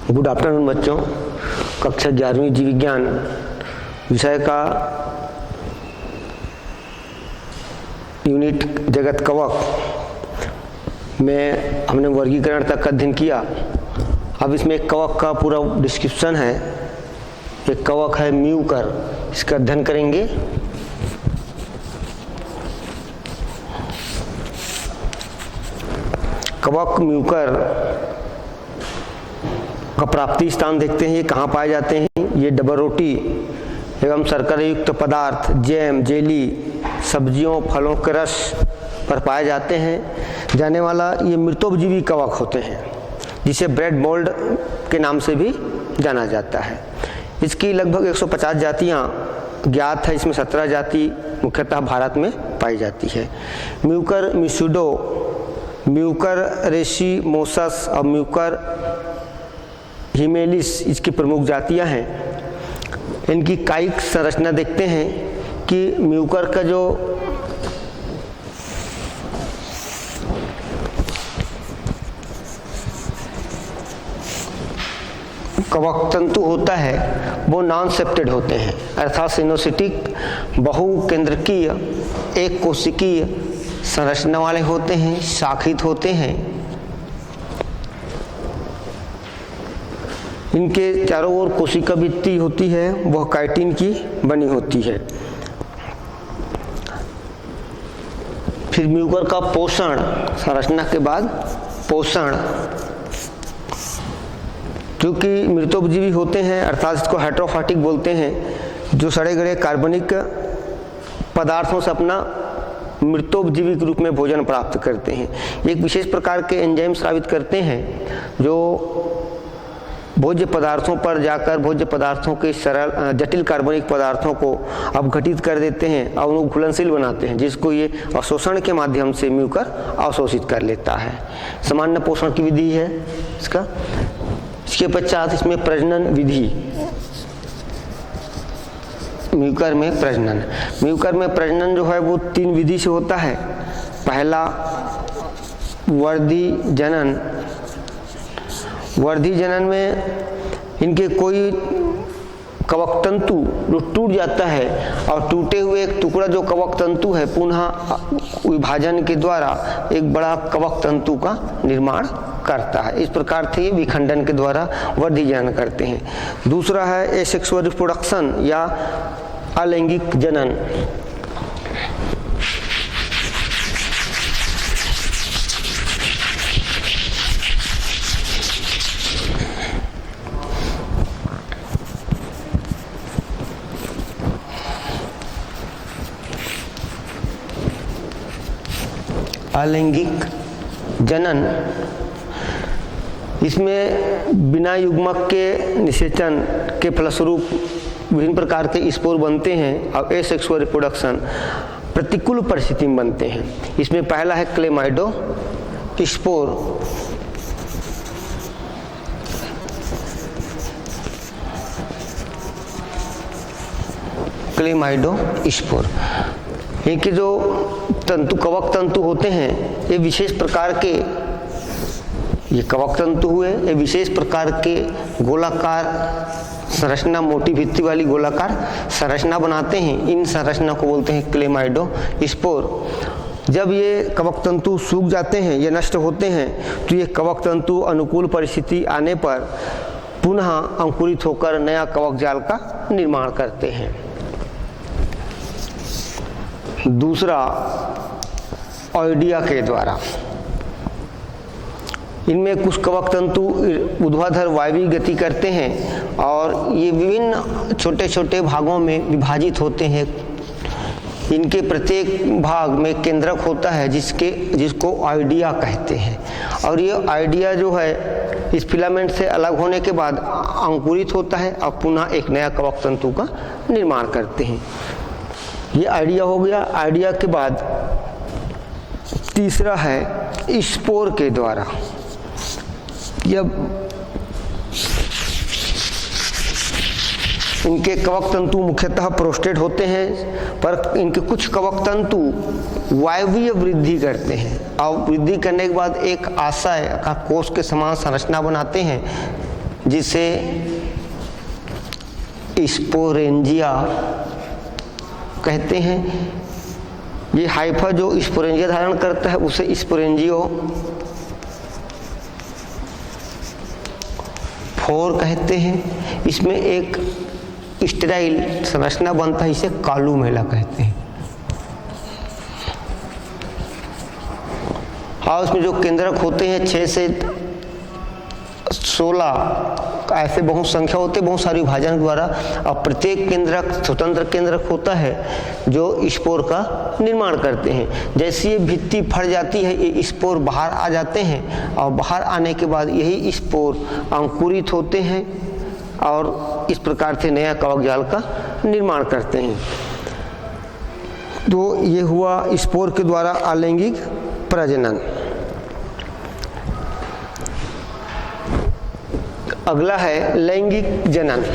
Good afternoon बच्चों। कक्षा 11वीं जीव विज्ञान विषय का यूनिट जगत कवक में हमने वर्गीकरण तक का अध्ययन किया। अब इसमें एक कवक का पूरा डिस्क्रिप्शन है। एक कवक है म्यूकर, इसका अध्ययन करेंगे। कवक म्यूकर का प्राप्ति स्थान देखते हैं। ये कहाँ पाए जाते हैं? ये डबल रोटी एवं शर्करा युक्त पदार्थ, जैम, जेली, सब्जियों, फलों के रस पर पाए जाते हैं। जाने वाला ये मृतोपजीवी कवक होते हैं, जिसे ब्रेड मोल्ड के नाम से भी जाना जाता है। इसकी लगभग 150 जातियाँ ज्ञात है। इसमें 17 जाति मुख्यतः भारत में पाई जाती है। म्यूकर मिसुडो, म्यूकर रेशिमोसस और म्यूकर हिमेलिस इसकी प्रमुख जातियां हैं। इनकी कायिक संरचना देखते हैं कि म्यूकर का जो कवक तंतु होता है वो नॉन सेप्टेड होते हैं, अर्थात सिनोसिटिक बहुकेंद्रकीय एक कोशिकीय संरचना वाले होते हैं, शाखित होते हैं। इनके चारों ओर कोशिका भित्ति होती है, वह काइटिन की बनी होती है। फिर म्यूकर का पोषण, संरचना के बाद पोषण, क्योंकि मृतोपजीवी होते हैं अर्थात इसको हेट्रोफाइटिक बोलते हैं, जो सड़े गले कार्बनिक पदार्थों से अपना मृतोपजीवी के रूप में भोजन प्राप्त करते हैं। एक विशेष प्रकार के एंजाइम स्रावित करते हैं जो भोज्य पदार्थों पर जाकर भोज्य पदार्थों के सरल जटिल कार्बनिक पदार्थों को अपघटित कर देते हैं और उनको घुलनशील बनाते हैं, जिसको ये अवशोषण के माध्यम से म्यूकर अवशोषित कर लेता है। सामान्य पोषण की विधि है इसका। इसके पश्चात इसमें प्रजनन विधि, म्यूकर में प्रजनन जो है वो 3 विधि से होता है। पहला वर्धी जनन में इनके कोई कवक तंतु जो टूट जाता है और टूटे हुए एक टुकड़ा जो कवक तंतु है पुनः विभाजन के द्वारा एक बड़ा कवक तंतु का निर्माण करता है। इस प्रकार से ये विखंडन के द्वारा वर्धी जनन करते हैं। दूसरा है एसेक्सुअल रिप्रोडक्शन या अलैंगिक जनन। अलैंगिक जनन, इसमें बिना युग्मक के निषेचन के फलस्वरूप विभिन्न प्रकार के स्पोर बनते हैं और एसेक्सुअल रिप्रोडक्शन प्रतिकूल परिस्थिति में बनते हैं। इसमें पहला है क्लेमाइडो स्पोर। क्लेमाइडो स्पोर, इनके जो तंतु कवक तंतु होते हैं ये विशेष प्रकार के, ये कवक तंतु हुए, ये विशेष प्रकार के गोलाकार संरचना, मोटी भित्ति वाली गोलाकार संरचना बनाते हैं। इन संरचना को बोलते हैं क्लेमाइडो स्पोर। जब ये कवक तंतु सूख जाते हैं, ये नष्ट होते हैं, तो ये कवक तंतु अनुकूल परिस्थिति आने पर पुनः अंकुरित होकर नया कवक जाल का निर्माण करते हैं। दूसरा ऑइडिया के द्वारा, इनमें कुछ कवक तंतु ऊर्ध्वाधर वायवीय गति करते हैं और ये विभिन्न छोटे छोटे भागों में विभाजित होते हैं। इनके प्रत्येक भाग में केंद्रक होता है जिसको ऑइडिया कहते हैं। और ये ऑइडिया जो है इस फिलामेंट से अलग होने के बाद अंकुरित होता है और पुनः एक नया कवक तंतु का निर्माण करते हैं। ये आइडिया हो गया। आइडिया के बाद तीसरा है स्पोर के द्वारा। जब इनके कवक तंतु मुख्यतः प्रोस्टेट होते हैं, पर इनके कुछ कवक तंतु वायवीय वृद्धि करते हैं और वृद्धि करने के बाद एक आशय का कोष के समान संरचना बनाते हैं जिसे स्पोरेंजिया कहते हैं। ये हाइफा जो स्पोरेंजिया धारण करता है उसे स्पोरेंजियो 4 कहते हैं। इसमें एक स्टेराइल संरचना बनता है, इसे कालुमेला कहते हैं। हाँ, उसमें जो केंद्रक होते हैं 6 से 16 ऐसे बहुत संख्या होते हैं, बहुत सारे विभाजन द्वारा, और प्रत्येक केंद्रक स्वतंत्र केंद्रक होता है जो स्पोर का निर्माण करते हैं। जैसे ये भित्ति फट जाती है, ये स्पोर बाहर आ जाते हैं और बाहर आने के बाद यही स्पोर अंकुरित होते हैं और इस प्रकार से नया कवक जाल का निर्माण करते हैं। तो ये हुआ स्पोर के द्वारा अलैंगिक प्रजनन। अगला है लैंगिक जनन।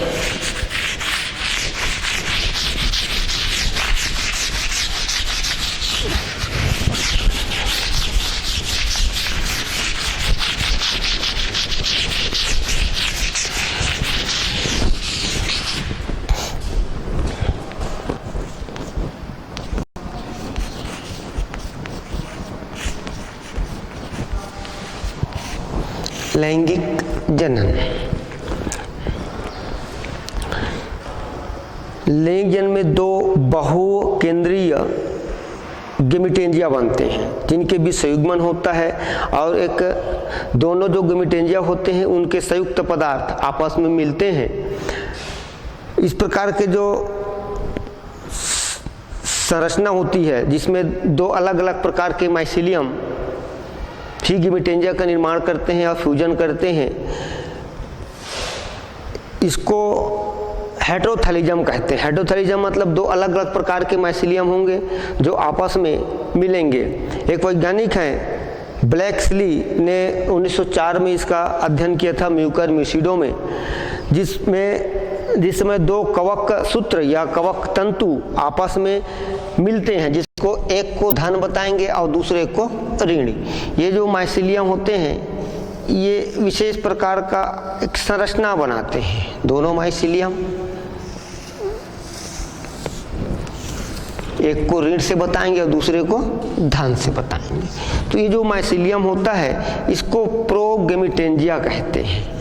लैंगिक जनन। लैंगिक जनन में 2 बहुकेंद्रीय गेमिटेंजिया बनते हैं जिनके बीच संयुग्मन होता है, और एक दोनों जो गेमिटेंजिया होते हैं उनके संयुक्त पदार्थ आपस में मिलते हैं। इस प्रकार के जो संरचना होती है जिसमें 2 अलग अलग प्रकार के माइसीलियम ही गेमिटेंजिया का निर्माण करते हैं और फ्यूजन करते हैं, इसको हेटेरोथैलिज्म कहते हैं। हेटेरोथैलिज्म मतलब 2 अलग अलग प्रकार के माइसीलियम होंगे जो आपस में मिलेंगे। एक वैज्ञानिक हैं ब्लैक्सली ने 1904 में इसका अध्ययन किया था म्यूकर म्यूसिडो में, जिस समय 2 कवक सूत्र या कवक तंतु आपस में मिलते हैं, जिसको एक को धन बताएंगे और दूसरे को ऋण। ये जो माइसीलियम होते हैं ये विशेष प्रकार का एक संरचना बनाते हैं। दोनों माइसीलियम एक को ऋण से बताएंगे और दूसरे को धन से बताएंगे। तो ये जो माइसीलियम होता है इसको प्रोगेमिटेंजिया कहते हैं।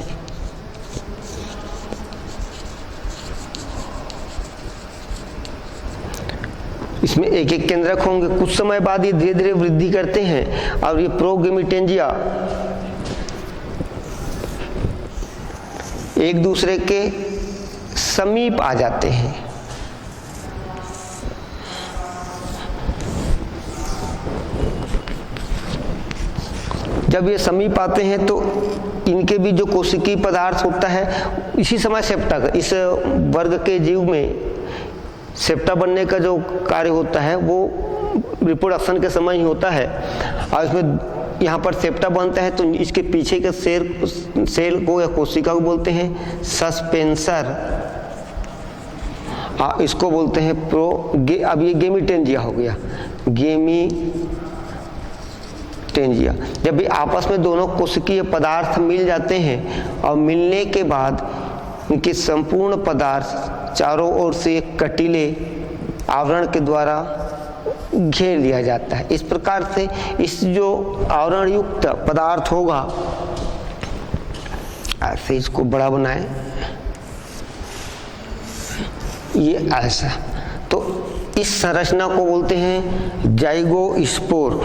इसमें एक एक केंद्रक होंगे। कुछ समय बाद ये धीरे धीरे वृद्धि करते हैं और ये प्रोगेमिटेंजिया एक दूसरे के समीप आ जाते हैं। जब ये समीप आते हैं तो इनके भी जो कोशिकीय पदार्थ होता है इसी समय सेप्टा, इस वर्ग के जीव में सेप्टा बनने का जो कार्य होता है वो रिप्रोडक्शन के समय ही होता है। और इसमें यहाँ पर सेप्टा बनता है तो इसके पीछे के सेल को या कोशिका को बोलते हैं सस्पेंसर, इसको बोलते हैं अब ये गेमिटेंजिया हो गया, गेमिटेंजिया। जब भी आपस में दोनों कोशिकीय पदार्थ मिल जाते हैं और मिलने के बाद इनके संपूर्ण पदार्थ चारों ओर से एक कटीले आवरण के द्वारा घेर लिया जाता है। इस प्रकार से इस जो आवरण युक्त पदार्थ होगा, ऐसे इसको बड़ा बनाए, ये ऐसा, तो इस संरचना को बोलते हैं जाइगोस्पोर।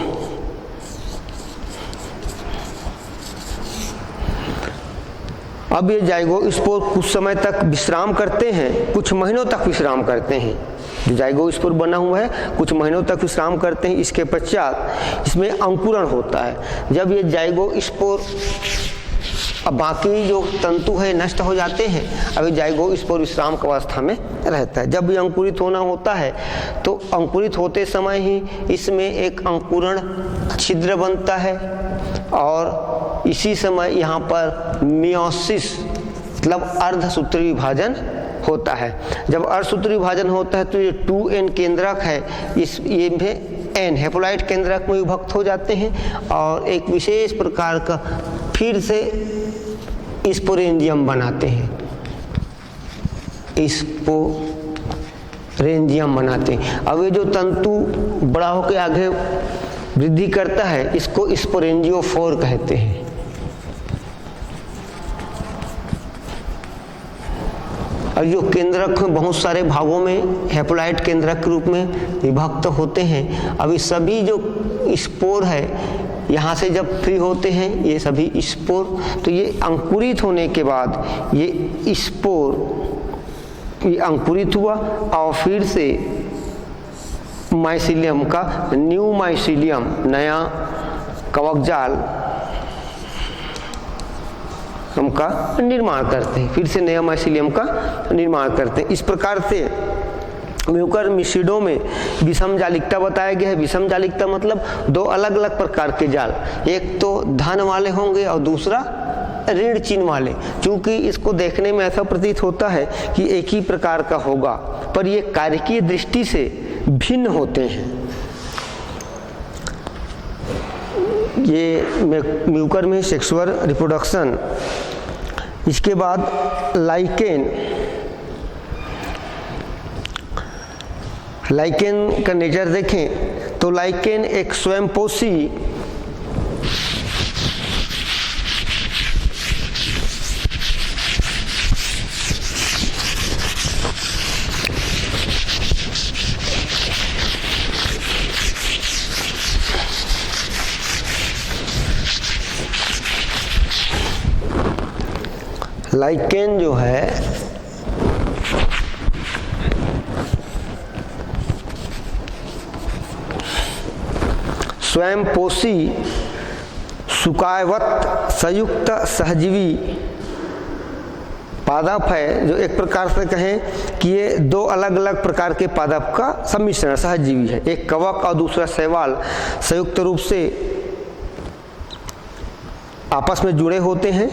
अब ये जाइगोस्पोर कुछ समय तक विश्राम करते हैं, कुछ महीनों तक विश्राम करते हैं। जो जाइगोस्पोर बना हुआ है कुछ महीनों तक विश्राम करते हैं। इसके पश्चात इसमें अंकुरण होता है। जब ये जाइगोस्पोर, अब बाकी जो तंतु है नष्ट हो जाते हैं, अभी जाइगोस्पोर विश्राम की अवस्था में रहता है। जब ये अंकुरित होना होता है तो अंकुरित होते समय ही इसमें एक अंकुरण छिद्र बनता है और इसी समय यहाँ पर मियोसिस मतलब अर्धसूत्री विभाजन होता है। जब अर्धसूत्री विभाजन होता है तो ये 2n केंद्रक है, ये में n हेप्लोइड केंद्रक में विभक्त हो जाते हैं और एक विशेष प्रकार का फिर से स्पोरेंजियम बनाते हैं, स्पोरेंजियम बनाते हैं। अब ये जो तंतु बड़ा होकर आगे वृद्धि करता है इसको स्पोरेंजियोफोर कहते हैं। और जो केंद्रक बहुत सारे भागों में हैप्लॉइड केंद्रक के रूप में विभक्त होते हैं। अब ये सभी जो स्पोर है यहाँ से जब फ्री होते हैं ये सभी स्पोर, तो ये अंकुरित होने के बाद ये स्पोर ये अंकुरित हुआ और फिर से माइसीलियम का न्यू माइसीलियम नया कवक जाल का निर्माण करते हैं, फिर से नया माइसीलियम का निर्माण करते हैं। इस प्रकार से म्यूकरमिशिडों में विषम जालिकता बताया गया है। विषम जालिकता मतलब दो अलग अलग प्रकार के जाल, एक तो धन वाले होंगे और दूसरा ऋण चिन्ह वाले। क्योंकि इसको देखने में ऐसा प्रतीत होता है कि एक ही प्रकार का होगा, पर ये कार्यकीय दृष्टि से भिन्न होते हैं। ये म्यूकर में सेक्सुअल रिप्रोडक्शन। इसके बाद लाइकेन, लाइकेन का नेचर देखें तो लाइकेन एक स्वयंपोषी लाइकेन जो है स्वयंपोषी सुकायवत संयुक्त सहजीवी पादप है, जो एक प्रकार से कहें कि ये दो अलग अलग प्रकार के पादप का सम्मिश्रण सहजीवी है। एक कवक और दूसरा शैवाल संयुक्त रूप से आपस में जुड़े होते हैं।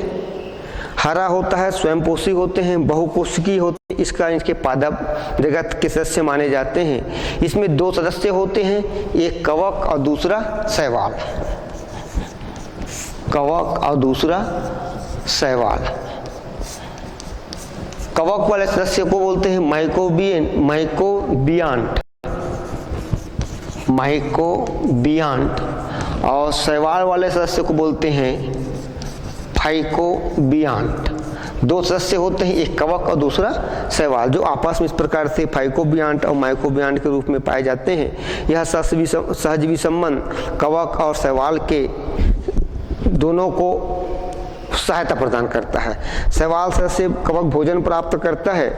हरा होता है, स्वयंपोषी होते हैं, बहुकोशिकीय होते हैं। इसका इनके पादप जगत के सदस्य माने जाते हैं। इसमें दो सदस्य होते हैं, एक कवक और दूसरा शैवाल। कवक और दूसरा शैवाल। कवक वाले सदस्य को बोलते हैं माइकोबियांट और शैवाल वाले सदस्य को बोलते हैं फाइकोबियांट। दो सदस्य होते हैं, एक कवक और दूसरा शैवाल, जो आपस में इस प्रकार से फाइकोबियांट और माइकोबियांट के रूप में पाए जाते हैं। यह सहजीवी संबंध कवक और शैवाल के दोनों को सहायता प्रदान करता है। शैवाल से कवक भोजन प्राप्त करता है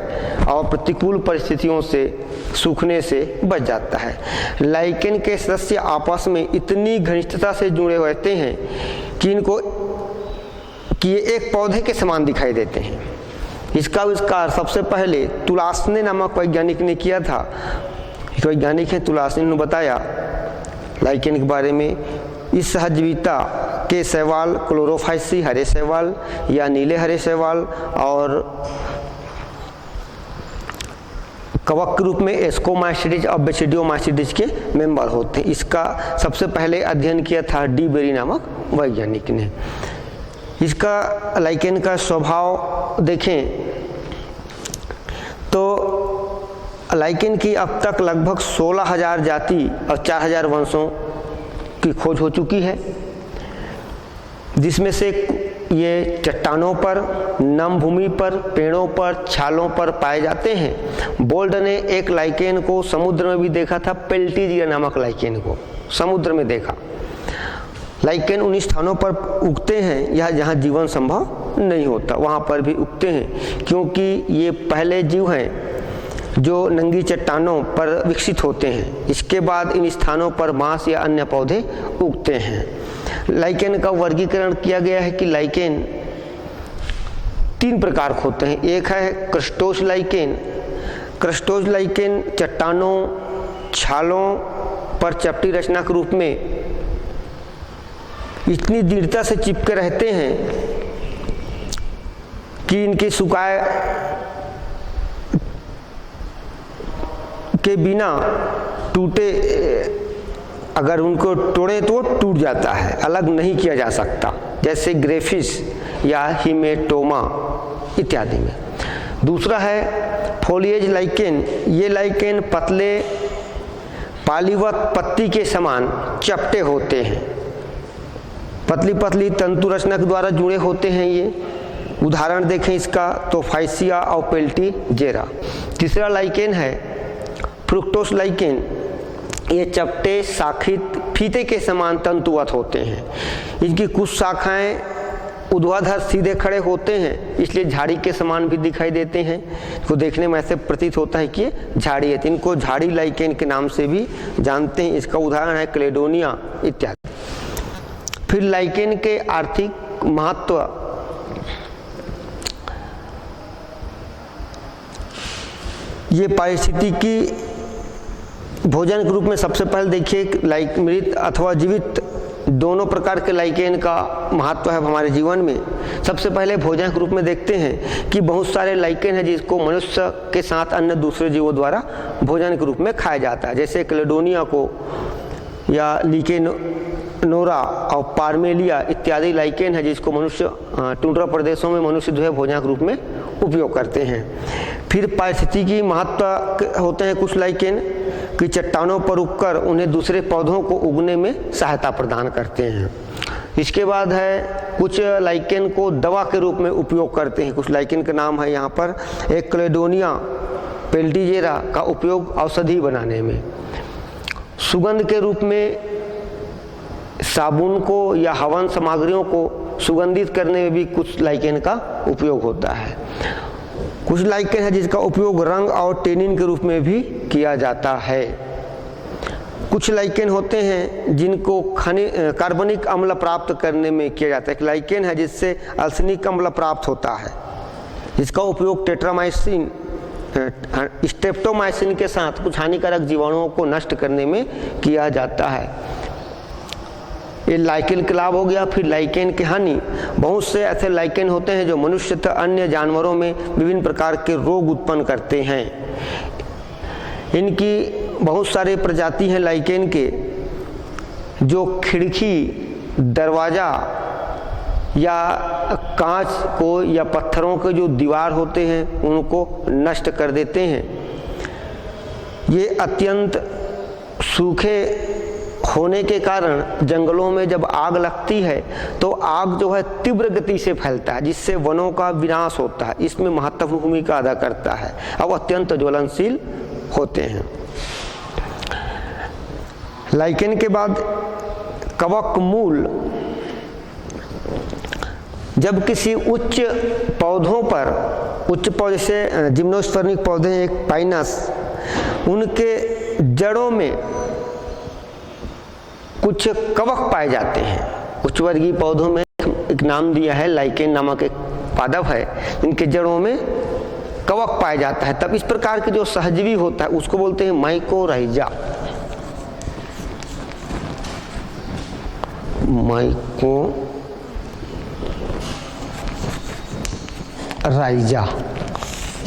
और प्रतिकूल परिस्थितियों से सूखने से बच जाता है। लाइकेन के सदस्य आपस में इतनी घनिष्ठता से जुड़े रहते हैं कि ये एक पौधे के समान दिखाई देते हैं। इसका आविष्कार सबसे पहले तुलासने नामक वैज्ञानिक ने किया था। एक वैज्ञानिक है तुलासने ने बताया लाइकेन के बारे में। इस सहजीविता के शैवाल क्लोरोफाइसी हरे शैवाल या नीले हरे शैवाल और कवक के रूप में एस्कोमाइसिडिस और बेसिडियोमाइसिडिस के मेंबर होते हैं। इसका सबसे पहले अध्ययन किया था डी बेरी नामक वैज्ञानिक ने। इसका लाइकेन का स्वभाव देखें तो लाइकेन की अब तक लगभग 16,000 जाति और 4,000 वंशों की खोज हो चुकी है, जिसमें से ये चट्टानों पर, नम भूमि पर, पेड़ों पर, छालों पर पाए जाते हैं। बोल्ड ने एक लाइकेन को समुद्र में भी देखा था, पेल्टिजिया नामक लाइकेन को समुद्र में देखा। लाइकेन उन स्थानों पर उगते हैं या जहाँ जीवन संभव नहीं होता, वहाँ पर भी उगते हैं, क्योंकि ये पहले जीव हैं जो नंगी चट्टानों पर विकसित होते हैं। इसके बाद इन स्थानों पर बांस या अन्य पौधे उगते हैं। लाइकेन का वर्गीकरण किया गया है कि लाइकेन 3 प्रकार के होते हैं। एक है क्रस्टोस लाइकेन। क्रस्टोस लाइकेन चट्टानों, छालों पर चपटी रचना के रूप में इतनी दृढ़ता से चिपके रहते हैं कि इनके सुखाए के बिना टूटे, अगर उनको तोड़े तो टूट जाता है, अलग नहीं किया जा सकता। जैसे ग्रेफिश या हीमेटोमा इत्यादि में। दूसरा है फोलिएज लाइकेन। ये लाइकेन पतले पालीवत पत्ती के समान चपटे होते हैं, पतली पतली तंतु रचना के द्वारा जुड़े होते हैं ये। उदाहरण देखें इसका तो फाइसिया और पेल्टीजेरा। तीसरा लाइकेन है फ्रुक्टोस लाइकेन। ये चपटे शाखित फीते के समान तंतुवत होते हैं। इनकी कुछ शाखाएं ऊर्ध्वाधर सीधे खड़े होते हैं, इसलिए झाड़ी के समान भी दिखाई देते हैं। इसको देखने में ऐसे प्रतीत होता है कि झाड़ी है। इनको झाड़ी लाइकेन के नाम से भी जानते हैं। इसका उदाहरण है क्लेडोनिया इत्यादि। फिर लाइकेन के आर्थिक महत्व। ये पारिस्थितिकी भोजन के रूप में सबसे पहले देखिए मृत अथवा जीवित दोनों प्रकार के लाइकेन का महत्व है हमारे जीवन में। सबसे पहले भोजन के रूप में देखते हैं कि बहुत सारे लाइकेन है जिसको मनुष्य के साथ अन्य दूसरे जीवों द्वारा भोजन के रूप में खाया जाता है, जैसे क्लेडोनिया को या लिकेनोरा और पार्मेलिया इत्यादि लाइकेन है जिसको मनुष्य टुंड्रा प्रदेशों में मनुष्य जो है भोजन के रूप में उपयोग करते हैं। फिर पारिस्थितिकी महत्व होते हैं कुछ लाइकेन कि चट्टानों पर उगकर उन्हें दूसरे पौधों को उगने में सहायता प्रदान करते हैं। इसके बाद है कुछ लाइकेन को दवा के रूप में उपयोग करते हैं। कुछ लाइकेन का नाम है यहाँ पर। एक क्लेडोनिया पेल्टीजेरा का उपयोग औषधि बनाने में, सुगंध के रूप में साबुन को या हवन सामग्रियों को सुगंधित करने में भी कुछ लाइकेन का उपयोग होता है। कुछ लाइकेन है जिसका उपयोग रंग और टेनिन के रूप में भी किया जाता है। कुछ लाइकेन होते हैं जिनको कार्बनिक अम्ल प्राप्त करने में किया जाता है। एक लाइकेन है जिससे अर्सेनिक अम्ल प्राप्त होता है, जिसका उपयोग टेट्रामाइसिन स्ट्रेप्टोमाइसिन के साथ कुछ हानिकारक जीवाणुओं को नष्ट करने में किया जाता है। ये लाइकेन के लाभ हो गया। फिर लाइकेन की हानि। बहुत से ऐसे लाइकेन होते हैं जो मनुष्य तथा अन्य जानवरों में विभिन्न प्रकार के रोग उत्पन्न करते हैं। इनकी बहुत सारे प्रजाति हैं लाइकेन के, जो खिड़की, दरवाज़ा या कांच को या पत्थरों के जो दीवार होते हैं उनको नष्ट कर देते हैं। ये अत्यंत सूखे होने के कारण जंगलों में जब आग लगती है तो आग जो है तीव्र गति से फैलता है, जिससे वनों का विनाश होता है। इसमें महत्वपूर्ण भूमिका अदा करता है और अत्यंत ज्वलनशील होते हैं। लाइकेन के बाद कवक मूल। जब किसी उच्च पौधों पर, उच्च पौधे से जिम्नोस्पर्मिक पौधे एक पाइनस, उनके जड़ों में कुछ कवक पाए जाते हैं। उच्चवर्गीय पौधों में एक नाम दिया है, लाइकेन नामक एक पादप है, इनके जड़ों में कवक पाया जाता है। तब इस प्रकार के जो सहजीवी होता है उसको बोलते हैं माइकोराइजा। माइकोराइजा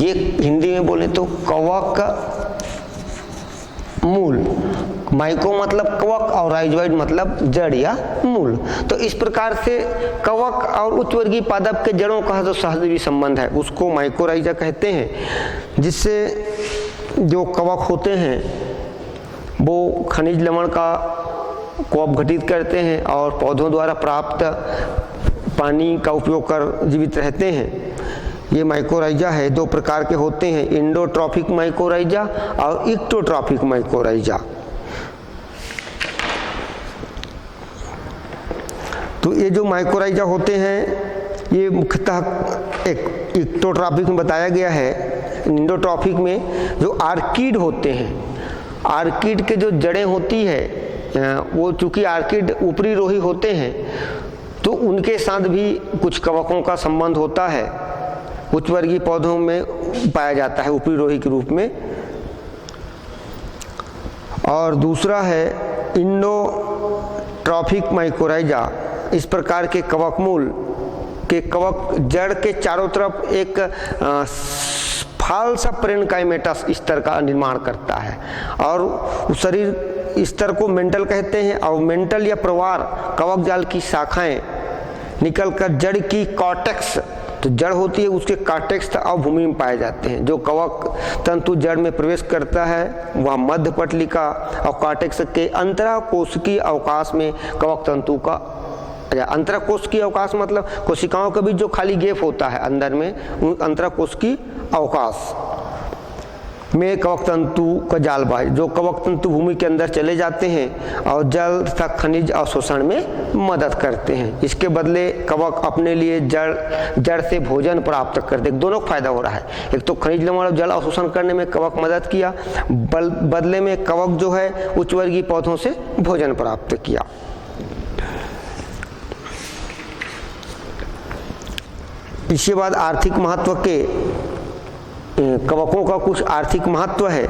ये हिंदी में बोले तो कवक मूल। माइको मतलब कवक और राइजोइड मतलब जड़ या मूल। तो इस प्रकार से कवक और उच्चवर्गीय पादप के जड़ों का जो सहजीवी संबंध है उसको माइकोराइजा कहते हैं। जिससे जो कवक होते हैं वो खनिज लवण को अपघटित करते हैं और पौधों द्वारा प्राप्त पानी का उपयोग कर जीवित रहते हैं। ये माइकोराइजा है। दो प्रकार के होते हैं, इंडोट्रॉफिक माइकोराइजा और इक्टोट्रॉफिक माइकोराइजा। तो ये जो माइकोराइजा होते हैं ये मुख्यतः एक इक्टोट्रॉफिक में बताया गया है। इंडोट्रॉफिक में जो आर्किड होते हैं, आर्किड के जो जड़ें होती है वो चूंकि आर्किड ऊपरी रोही होते हैं तो उनके साथ भी कुछ कवकों का संबंध होता है। उच्चवर्गीय पौधों में पाया जाता है ऊपरी रोही के रूप में। और दूसरा है इंडोट्रॉफिक माइकोराइजा। इस प्रकार के कवकमूल के कवक जड़ के चारों तरफ एक फाल्सा पेरेन्काइमेटस स्तर का निर्माण करता है और शरीर स्तर को मेंटल कहते हैं। और मेंटल या प्रवार कवक जाल की शाखाएं निकलकर जड़ की कॉर्टेक्स, तो जड़ होती है उसके कॉर्टेक्स अवभूमि में पाए जाते हैं। जो कवक तंतु जड़ में प्रवेश करता है वह मध्य पटलिका और कॉर्टेक्स के अंतराकोशिकीय अवकाश में कवक तंतु का, अंतराकोशिकीय अवकाश मतलब कोशिकाओं के बीच जो खाली गैप होता है अंदर में, उन अंतराकोशिकीय अवकाश में कवक तंतु का जालबाज, जो कवक तंतु भूमि के अंदर चले जाते हैं और जल तथा खनिज अवशोषण में मदद करते हैं। इसके बदले कवक अपने लिए जड़ से भोजन प्राप्त करते, दोनों को फायदा हो रहा है। एक तो खनिज लवण और जल अवशोषण करने में कवक मदद किया, बदले में कवक जो है उच्च वर्गीय पौधों से भोजन प्राप्त किया। इसके बाद आर्थिक महत्व के, कवकों का कुछ आर्थिक महत्व है।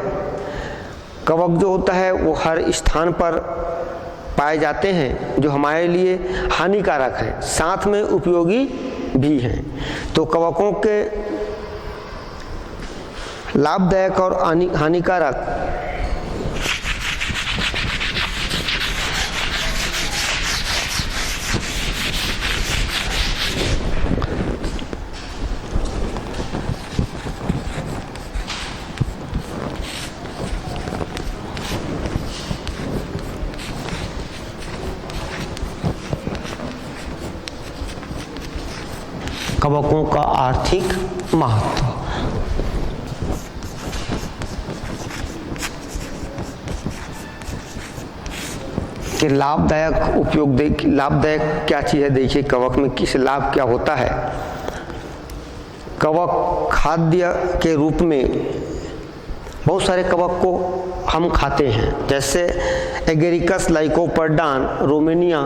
कवक जो होता है वो हर स्थान पर पाए जाते हैं जो हमारे लिए हानिकारक है, साथ में उपयोगी भी हैं। तो कवकों के लाभदायक और हानिकारक कवकों का आर्थिक महत्व। कि लाभदायक उपयोग, लाभदायक क्या चीज़ है देखिए, कवक में किस लाभ क्या होता है। कवक खाद्य के रूप में बहुत सारे कवक को हम खाते हैं, जैसे एगेरिकस लाइकोपर्डान, रोमेनिया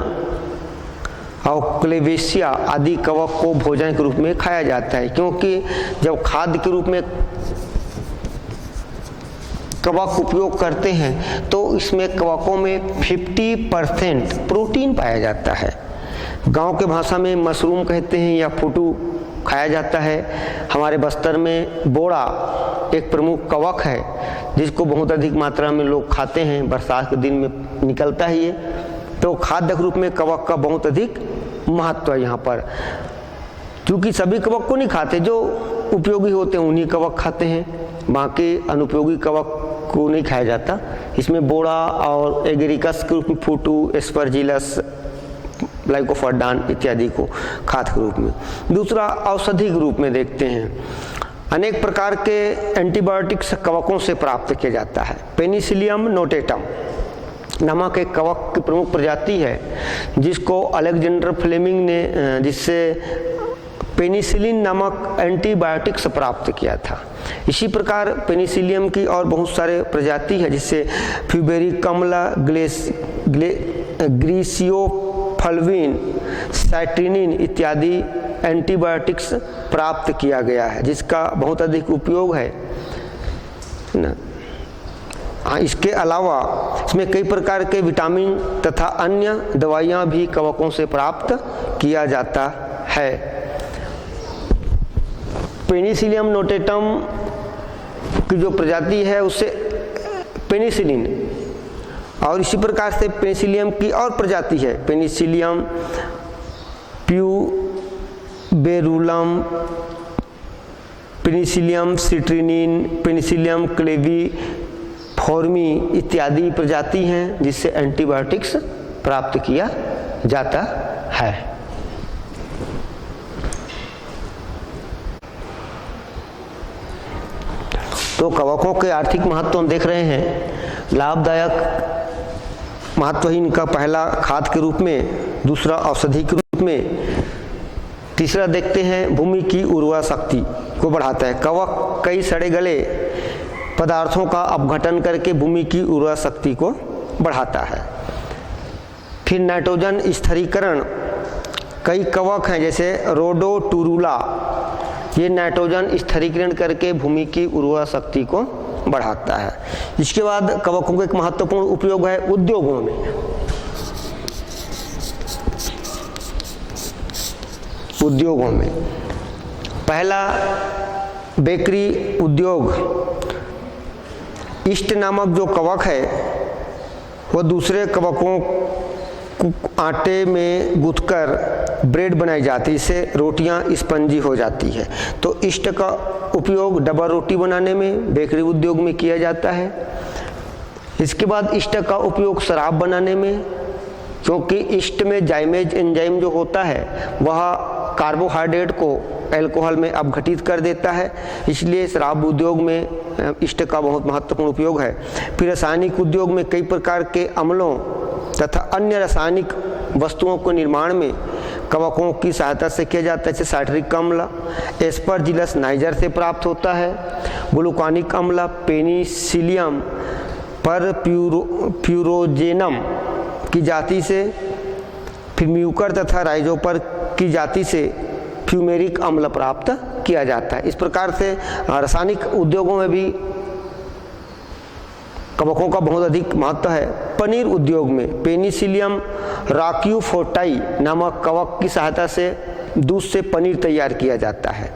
और क्लेवेशिया आदि कवक को भोजन के रूप में खाया जाता है, क्योंकि जब खाद्य के रूप में कवक उपयोग करते हैं तो इसमें कवकों में 50% प्रोटीन पाया जाता है। गांव के भाषा में मशरूम कहते हैं या फुटू खाया जाता है। हमारे बस्तर में बोड़ा एक प्रमुख कवक है जिसको बहुत अधिक मात्रा में लोग खाते हैं, बरसात के दिन में निकलता ही है। तो खाद्य के रूप में कवक का बहुत अधिक महत्व है यहाँ पर, क्योंकि सभी कवक को नहीं खाते, जो उपयोगी होते हैं उन्हीं कवक खाते हैं, बाकी अनुपयोगी कवक को नहीं खाया जाता। इसमें बोड़ा और एगेरिकस के रूप में फुटू, एस्परजिलस, लाइकोपर्डान इत्यादि को खाद्य के रूप में। दूसरा औषधि के रूप में देखते हैं, अनेक प्रकार के एंटीबायोटिक्स कवकों से प्राप्त किया जाता है। पेनिसिलियम नोटेटम नामक एक कवक की प्रमुख प्रजाति है जिसको अलेक्जेंडर फ्लेमिंग ने, जिससे पेनिसिलिन नामक एंटीबायोटिक्स प्राप्त किया था। इसी प्रकार पेनिसिलियम की और बहुत सारे प्रजाति है, जिससे फ्यूबेरिकमला, ग्रीसियोफल्विन, साइट्रिनिन इत्यादि एंटीबायोटिक्स प्राप्त किया गया है, जिसका बहुत अधिक उपयोग है ना। हाँ, इसके अलावा इसमें कई प्रकार के विटामिन तथा अन्य दवाइयाँ भी कवकों से प्राप्त किया जाता है। पेनिसिलियम नोटेटम की जो प्रजाति है उससे पेनिसिलिन, और इसी प्रकार से पेनिसिलियम की और प्रजाति है, पेनिसिलियम प्यूबेरुलम, पेनिसिलियम सिट्रिनिन, पेनिसिलियम क्लेविफॉर्मी इत्यादि प्रजाति हैं जिससे एंटीबायोटिक्स प्राप्त किया जाता है। तो कवकों के आर्थिक महत्व हम देख रहे हैं। लाभदायक महत्व ही इनका पहला खाद्य के रूप में, दूसरा औषधि के रूप में, तीसरा देखते हैं भूमि की उर्वरा शक्ति को बढ़ाता है। कवक कई सड़े गले पदार्थों का अपघटन करके भूमि की उर्वरा शक्ति को बढ़ाता है। फिर नाइट्रोजन स्थिरीकरण, कई कवक हैं जैसे रोडोटुरुला, ये नाइट्रोजन स्थिरीकरण करके भूमि की उर्वरा शक्ति को बढ़ाता है। इसके बाद कवकों का एक महत्वपूर्ण उपयोग है उद्योगों में। उद्योगों में पहला बेकरी उद्योग, ईस्ट नामक जो कवक है वह दूसरे कवकों को आटे में गूंथकर ब्रेड बनाई जाती है, इससे रोटियां स्पंजी हो जाती है। तो ईस्ट का उपयोग डबल रोटी बनाने में, बेकरी उद्योग में किया जाता है। इसके बाद ईस्ट का उपयोग शराब बनाने में, क्योंकि ईस्ट में जाइमेज एंजाइम जो होता है वह कार्बोहाइड्रेट को अल्कोहल में अपघटित कर देता है, इसलिए शराब उद्योग में ईस्ट का बहुत महत्वपूर्ण उपयोग है। फिर रासायनिक उद्योग में कई प्रकार के अम्लों तथा अन्य रासायनिक वस्तुओं के निर्माण में कवकों की सहायता से किया जाता है। जैसे साइट्रिक अम्ल एस्परजिलस नाइजर से प्राप्त होता है, ग्लूकानिक अम्ल पेनिसिलियम परप्यूरोजेनम की जाति से, फिर म्यूकर तथा राइजोपर की जाति से फ्यूमेरिक अम्ल प्राप्त किया जाता है। इस प्रकार से रासायनिक उद्योगों में भी कवकों का बहुत अधिक महत्व है। पनीर उद्योग में पेनिसिलियम राक्यूफोर्टाई नामक कवक की सहायता से दूध से पनीर तैयार किया जाता है।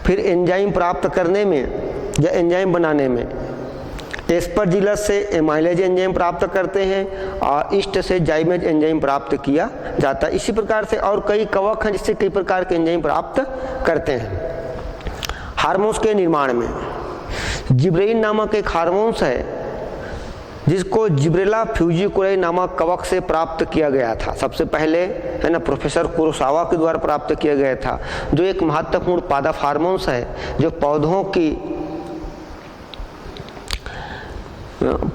फिर एंजाइम प्राप्त करने में या एंजाइम बनाने में एस्परजिलस से एमाइलेज एंजाइम प्राप्त करते हैं और ईस्ट से जाइमेज एंजाइम प्राप्त किया जाता है। इसी प्रकार से और कई कवक हैं जिससे कई प्रकार के एंजाइम प्राप्त करते हैं। हार्मोन्स के निर्माण में जिब्रेइन नामक एक हार्मोन्स है जिसको जिब्रेला फ्यूजिकुलाई नामक कवक से प्राप्त किया गया था। सबसे पहले है ना प्रोफेसर कुरोसावा के द्वारा प्राप्त किया गया था, जो एक महत्वपूर्ण पादप हार्मोन्स है जो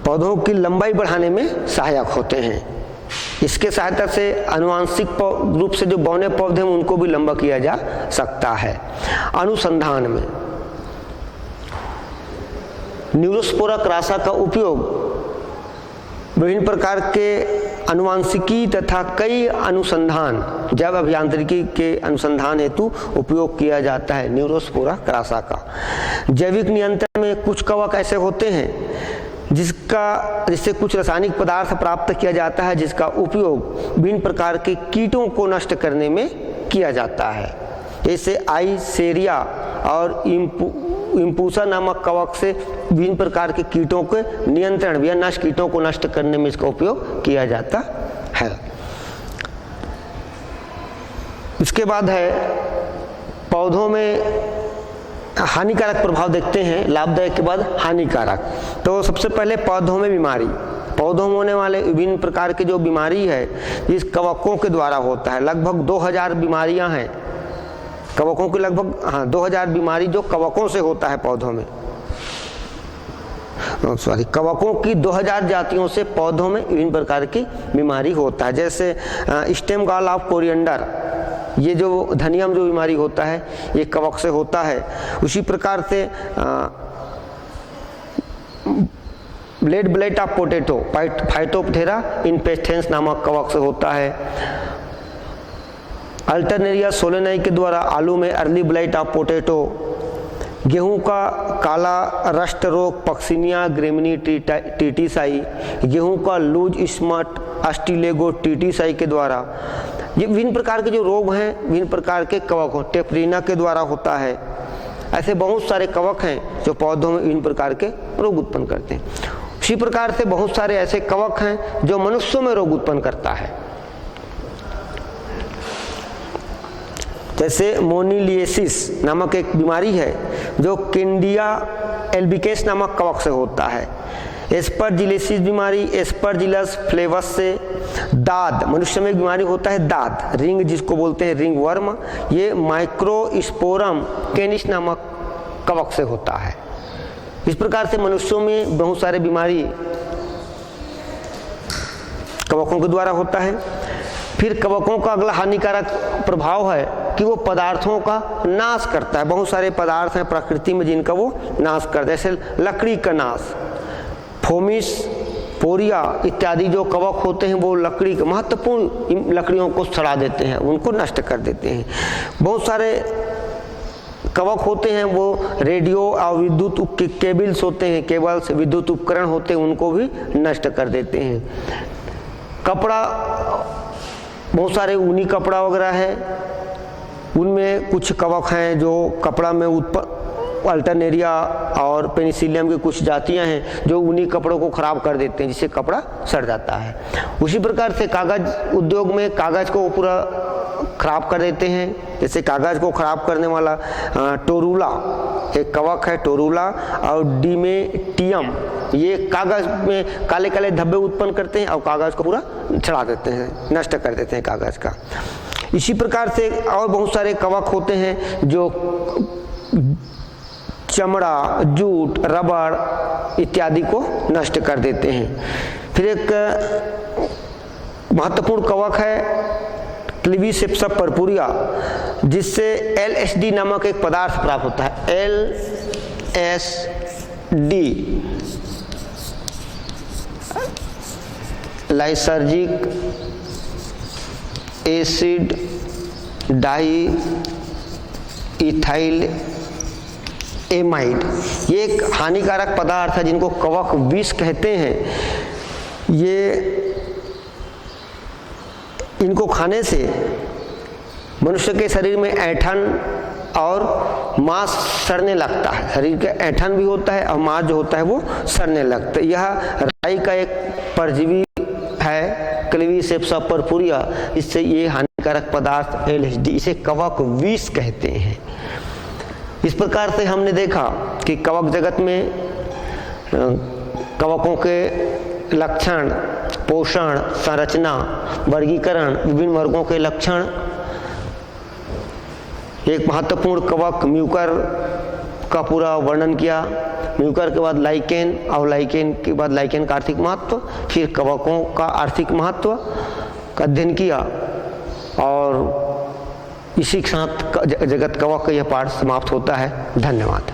पौधों की लंबाई बढ़ाने में सहायक होते हैं। इसके सहायता से आनुवांशिक रूप से जो बौने पौधे हैं उनको भी लंबा किया जा सकता है। अनुसंधान में न्यूरोस्पोरा क्रासा का उपयोग विभिन्न प्रकार के अनुवांशिकी तथा कई अनुसंधान जैव अभियांत्रिकी के अनुसंधान हेतु उपयोग किया जाता है। न्यूरोस्पोरा क्रासा का जैविक नियंत्रण में कुछ कवक ऐसे होते हैं जिससे कुछ रासायनिक पदार्थ प्राप्त किया जाता है, जिसका उपयोग विभिन्न प्रकार के कीटों को नष्ट करने में किया जाता है। जैसे आइसेरिया और इम्पूसा नामक कवक से विभिन्न प्रकार के कीटों के नियंत्रण या नष्ट कीटों को नष्ट करने में इसका उपयोग किया जाता है। इसके बाद है पौधों में हानिकारक प्रभाव देखते हैं, लाभदायक के बाद हानिकारक। तो सबसे पहले पौधों में बीमारी, पौधों में होने वाले विभिन्न प्रकार की जो बीमारी है इस कवकों के द्वारा होता है। लगभग 2000 बीमारियां हैं कवकों की, लगभग 2000 बीमारी जो कवकों से होता है पौधों में, कवकों की 2000 जातियों से पौधों में विभिन्न प्रकार की बीमारी होता है। जैसे स्टेम गॉल ऑफ कोरिएंडर, ये जो धनिया में जो बीमारी होता है ये कवक से होता है। उसी प्रकार से ब्लेड ब्लेट ऑफ पोटैटो फाइटोप्थेरा इन्फेस्टेंस नामक कवक से होता है। अल्टरनेरिया सोलेनाई के द्वारा आलू में अर्ली ब्लाइट ऑफ पोटैटो, गेहूं का काला रस्ट रोग पक्सिनिया ग्रेमिनी टीटीसाई, गेहूं का लूज स्मट अस्टिलेगो टीटीसाई के द्वारा, ये विभिन्न प्रकार के जो रोग हैं विभिन्न प्रकार के कवक हो, टेपरीना के द्वारा होता है। ऐसे बहुत सारे कवक हैं जो पौधों में विभिन्न प्रकार के रोग उत्पन्न करते हैं। उसी प्रकार से बहुत सारे ऐसे कवक हैं जो मनुष्यों में रोग उत्पन्न करता है। जैसे मोनिलिएसिस नामक एक बीमारी है जो कैंडिया एल्बिकेस नामक कवक से होता है। एस्परजिलेसिस बीमारी एस्परजिलस फ्लेवस से। दाद, मनुष्य में एक बीमारी होता है दाद, रिंग जिसको बोलते हैं रिंग वर्म, ये माइक्रोस्पोरम कैनिस नामक कवक से होता है। इस प्रकार से मनुष्यों में बहुत सारे बीमारी कवकों के द्वारा होता है। फिर कवकों का अगला हानिकारक प्रभाव है कि वो पदार्थों का नाश करता है। बहुत सारे पदार्थ हैं प्रकृति में जिनका वो नाश करता है, जैसे लकड़ी का नाश, फोमिस पोरिया इत्यादि जो कवक होते हैं वो लकड़ी के महत्वपूर्ण लकड़ियों को सड़ा देते हैं, उनको नष्ट कर देते हैं। बहुत सारे कवक होते हैं वो रेडियो और विद्युत केबल्स होते हैं, केबल्स विद्युत उपकरण होते हैं, उनको भी नष्ट कर देते हैं। कपड़ा, बहुत सारे ऊनी कपड़ा वगैरह है, उनमें कुछ कवक हैं जो कपड़ा में अल्टरनेरिया और पेनिसिलियम की कुछ जातियां हैं जो ऊनी कपड़ों को खराब कर देते हैं, जिससे कपड़ा सड़ जाता है। उसी प्रकार से कागज उद्योग में कागज को पूरा खराब कर देते हैं। जैसे कागज़ को खराब करने वाला टोरूला एक कवक है, टोरूला, और डिमेटियम, ये कागज़ में काले काले धब्बे उत्पन्न करते हैं और कागज़ को पूरा छड़ा देते हैं, नष्ट कर देते हैं कागज़ का। इसी प्रकार से और बहुत सारे कवक होते हैं जो चमड़ा, जूट, रबड़ इत्यादि को नष्ट कर देते हैं। फिर एक महत्वपूर्ण कवक है क्लीवीसेप्सा पर्पुरिया, जिससे LSD नामक एक पदार्थ प्राप्त होता है। LSD lysergic acid di ethyl amide, ये एक हानिकारक पदार्थ है जिनको कवक विष कहते हैं। ये इनको खाने से मनुष्य के शरीर में ऐंठन और मांस सड़ने लगता है, शरीर का ऐंठन भी होता है और मांस जो होता है वो सड़ने लगता है। यह राई का एक परजीवी है क्लीवीसेप्सा पर्पुरिया, इससे ये हानिकारक पदार्थ LSD, इसे कवक विष कहते हैं। इस प्रकार से हमने देखा कि कवक जगत में कवकों के लक्षण, पोषण, संरचना, वर्गीकरण, विभिन्न वर्गों के लक्षण। एक महत्वपूर्ण कवक म्यूकर का पूरा वर्णन किया, म्यूकर के बाद लाइकेन, और लाइकेन के बाद लाइकेन का आर्थिक महत्व, फिर कवकों का आर्थिक महत्व का अध्ययन किया, और इसी के साथ जगत कवक का यह पाठ समाप्त होता है। धन्यवाद।